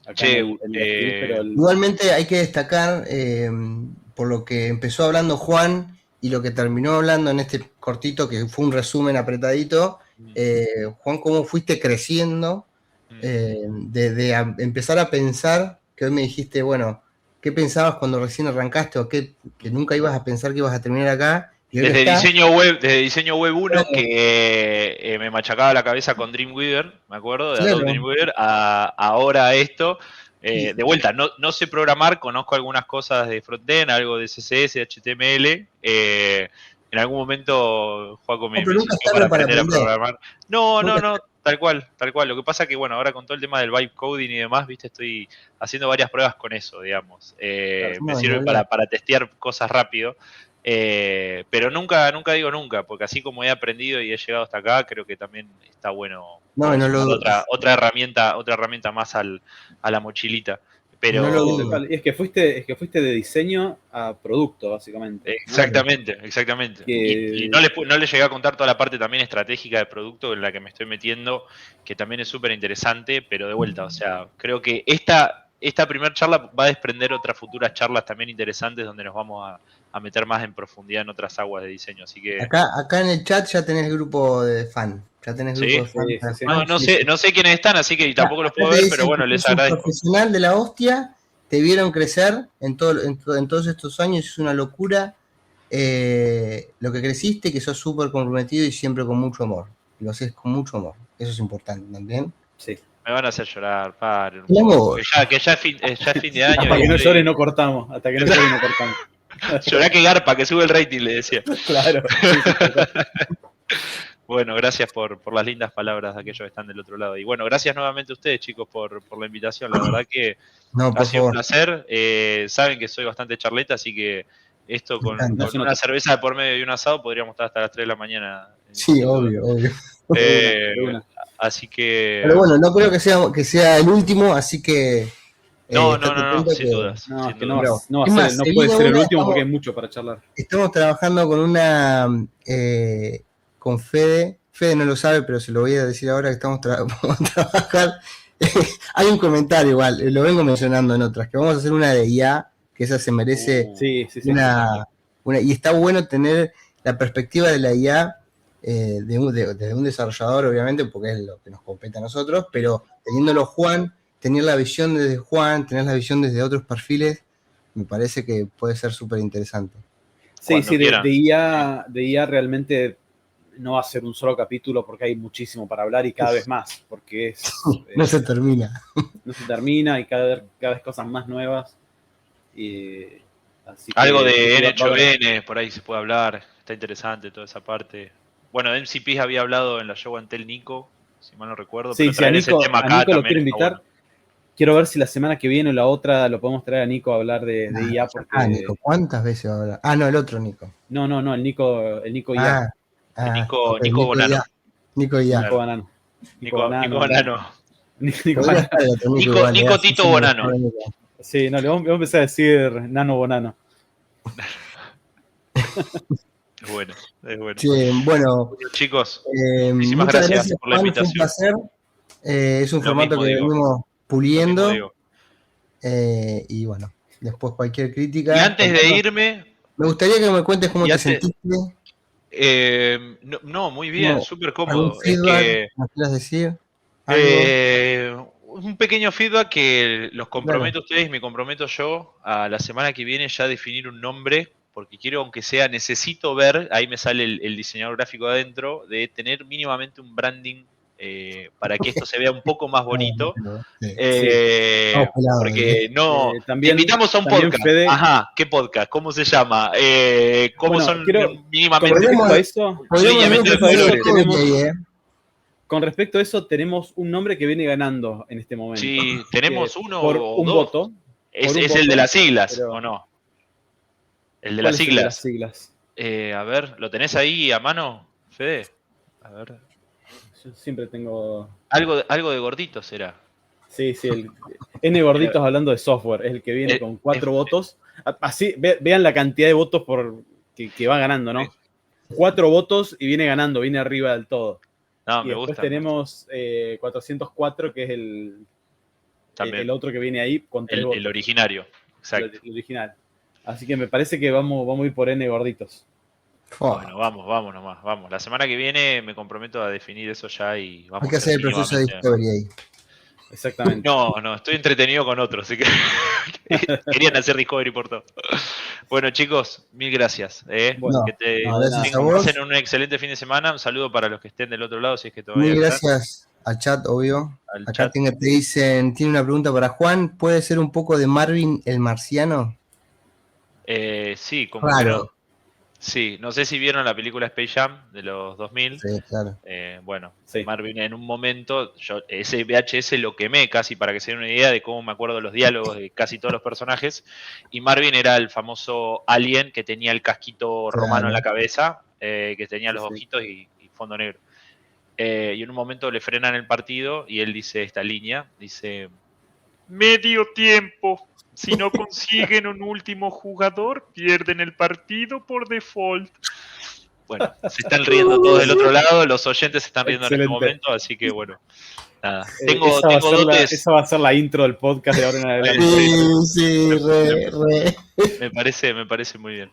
acá pero igualmente hay que destacar por lo que empezó hablando Juan y lo que terminó hablando en este cortito, que fue un resumen apretadito. Juan, cómo fuiste creciendo de empezar a pensar, que hoy me dijiste, bueno, ¿qué pensabas cuando recién arrancaste o que nunca ibas a pensar que ibas a terminar acá? Y desde diseño web 1, claro, que me machacaba la cabeza con Dreamweaver, me acuerdo, de Adobe Dreamweaver, a ahora esto, De vuelta, no sé programar, conozco algunas cosas de frontend, algo de CSS, de HTML. En algún momento Joaco me pero nunca insistió es para tarde para aprender a aprender. programar. No, Nunca- tal cual. Lo que pasa que, bueno, ahora con todo el tema del vibe coding y demás, viste, estoy haciendo varias pruebas con eso, digamos. Me No, ni sirve hablar. para testear cosas rápido. Pero nunca digo nunca, porque así como he aprendido y he llegado hasta acá, creo que también está bueno No, poder no lo sumar dudes. otra herramienta más a la mochilita. No lo Sí, Pero tal dudo. cual. Y es que fuiste de diseño a producto, básicamente, ¿no? Claro. exactamente. Y Que no le llegué a contar toda la parte también estratégica de producto en la que me estoy metiendo, que también es súper interesante, pero de vuelta, o sea, creo que esta primera charla va a desprender otras futuras charlas también interesantes donde nos vamos a meter más en profundidad en otras aguas de diseño. Así que, Acá en el chat ya tenés grupo de fan. Ya tenés grupo sí. de fan sí, sí, para sí. jugar. Sí, sí. No sé quiénes están, así que Acá tampoco los acá puedo te ver, pero dicen bueno, que les sos un agradezco. profesional de la hostia, te vieron crecer en todos estos años, es una locura lo que creciste, que sos súper comprometido y siempre con mucho amor. Lo haces con mucho amor. Eso es importante también. Sí. Me van a hacer llorar, paren un El poco. amor. Que ya es fin de año Hasta y que no llores estoy. no cortamos. Hasta que no llores no cortamos. Llorá que garpa, que sube el rating, le decía. Claro, sí, sí, tal cual. Bueno, gracias por las lindas palabras de aquellos que están del otro lado. Y bueno, gracias nuevamente a ustedes, chicos, por la invitación. La verdad que No, ha por sido un favor. placer. Saben que soy bastante charleta, así que esto Me encanta. No con se una nota. cerveza de por medio y un asado podríamos estar hasta las 3 de la mañana, Sí, sin duda. obvio, obvio. De una, Eh, de una. Así Pero que. bueno, no creo que sea el último, así que estate No, atento sin que. dudas, No, es sin que no va, Bravo. dudas. no va a Es ser, más, no se puede viene ser el una, último porque hay mucho para charlar. estamos trabajando con con Fede. Fede no lo sabe, pero se lo voy a decir ahora que vamos a trabajar. Hay un comentario igual, lo vengo mencionando en otras, que vamos a hacer una de IA, que esa se merece Sí, sí, sí. y está bueno tener la perspectiva de la IA desde un desarrollador, obviamente, porque es lo que nos compete a nosotros, pero teniéndolo Juan, tener la visión desde Juan, tener la visión desde otros perfiles, me parece que puede ser súper interesante. Sí, Cuando sí, quieran. de IA realmente no va a ser un solo capítulo porque hay muchísimo para hablar y cada vez más, porque No se termina. no se termina y cada vez cosas más nuevas. Así Algo que sí, de sí, va a haber. N8N, por ahí se puede hablar. Está interesante toda esa parte. Bueno, de MCPs había hablado en la show ante el Nico, si mal no recuerdo, Sí, pero sí, a traer ese tema acá Nico lo también quiero está invitar. bueno. Quiero ver si la semana que viene o la otra lo podemos traer a Nico a hablar de IA Nico, porque. ¿cuántas veces va a hablar? Ah, no, el otro Nico. No, el Nico IA. Ok, Nico Nico Bonano. ya. Nico ya. Nico Claro. Banano. Nico Bonano. Nico Podría Banano. estar el otro Nico igual, Nico así Tito somos los Bonano. jóvenes. Sí, no, le vamos a empezar a decir Nano Bonano. Es bueno, es bueno. Che, bueno, Bueno, chicos, muchísimas muchas gracias gracias, por la Juan, fue un invitación. placer. Es un Lo formato mismo que digo. venimos Lo mismo puliendo. digo. Y bueno, después cualquier Y crítica. antes de irme, Me gustaría que me cuentes cómo y te antes, sentiste, no, muy bien, como súper algún cómodo. Es feedback, que ¿nos quieras decir? Algo. un pequeño feedback que los Dale. comprometo a ustedes, me comprometo yo a la semana que viene ya definir un nombre, porque quiero, aunque sea, necesito ver, ahí me sale el diseñador gráfico adentro, de tener mínimamente un branding para que esto se vea un poco más bonito. Sí. Sí. Vamos pelado, Porque no, te También, invitamos a un también podcast. Fede. Ajá, ¿qué podcast? ¿Cómo se llama? ¿Cómo Bueno, son con mínimamente, respecto Podríamos, a eso, podríamos hacer un lineamientos de proceso de colores? tenemos, ahí, con respecto a eso, tenemos un nombre que viene ganando en este momento. Sí, Que tenemos uno por o un dos. voto, Es el de las siglas, ¿o pero no? El de ¿cuál las es el de las siglas. siglas? A ver, ¿lo tenés ahí a mano, Fede? A ver. Yo siempre tengo. Algo de gordito será. Sí, el N gorditos hablando de software, es el que viene Eh, con eh, 4 votos. Así, vean la cantidad de votos que va ganando, ¿no? 4 votos y viene ganando, viene arriba del todo. No, Y me después gusta. tenemos 404, que es También. el otro que viene ahí con 3 votos. El originario. Exacto. El original. Así que me parece que vamos a ir por N gorditos. Bueno, vamos nomás, vamos. La semana que viene me comprometo a definir eso ya y vamos Hay que a hacer hacer el proceso de mínimamente. discovery ahí. Exactamente. No, estoy entretenido con otros, así que querían hacer Discovery por todo. Bueno, chicos, mil gracias. Bueno, Que gracias a vos. pasen un excelente fin de semana. Un saludo para los que estén del otro lado, si es que todavía Mil están. gracias al chat, obvio. al Acá chat. te dicen, tiene una pregunta para Juan, ¿puede ser un poco de Marvin el marciano? Sí, como Claro. que no. Sí, no sé si vieron la película Space Jam de los 2000. Sí, claro. Bueno, Sí. Marvin en un momento, yo ese VHS lo quemé casi para que se den una idea de cómo me acuerdo los diálogos de casi todos los personajes. Y Marvin era el famoso alien que tenía el casquito romano en la cabeza, que tenía los ojitos y fondo negro. Y en un momento le frenan el partido y él dice esta línea, dice, medio tiempo. Si no consiguen un último jugador, pierden el partido por default. Bueno, se están riendo todos del otro lado, los oyentes se están riendo en este Excelente. momento, así que bueno, nada. Tengo dotes. Esa va a ser la intro del podcast de ahora en adelante. Sí, re. Me parece muy bien.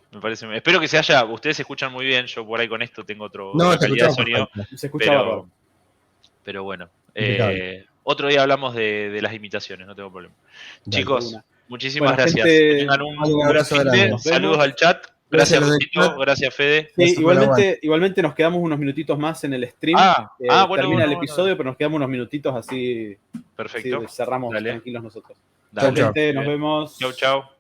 Espero que ustedes se escuchan muy bien, yo por ahí con esto tengo otra te calidad de escuchamos sonido. perfecto. Se escucha bárbaro. Pero bueno, Impecable. otro día hablamos de las imitaciones, no tengo problema. Dale. Chicos, muchísimas Bueno, gracias. gente, Que tengan un un abrazo buen fin de. grande. Saludos al chat. Gracias Gracias, a los del Rutito. chat. Gracias, Fede. Sí, Gracias igualmente nos quedamos unos minutitos más en el stream. Bueno, Termina el bueno. episodio, pero nos quedamos unos minutitos así. Perfecto. Así cerramos Dale. tranquilos nosotros. Dale. Chau, gente, nos vemos. Chau, chau.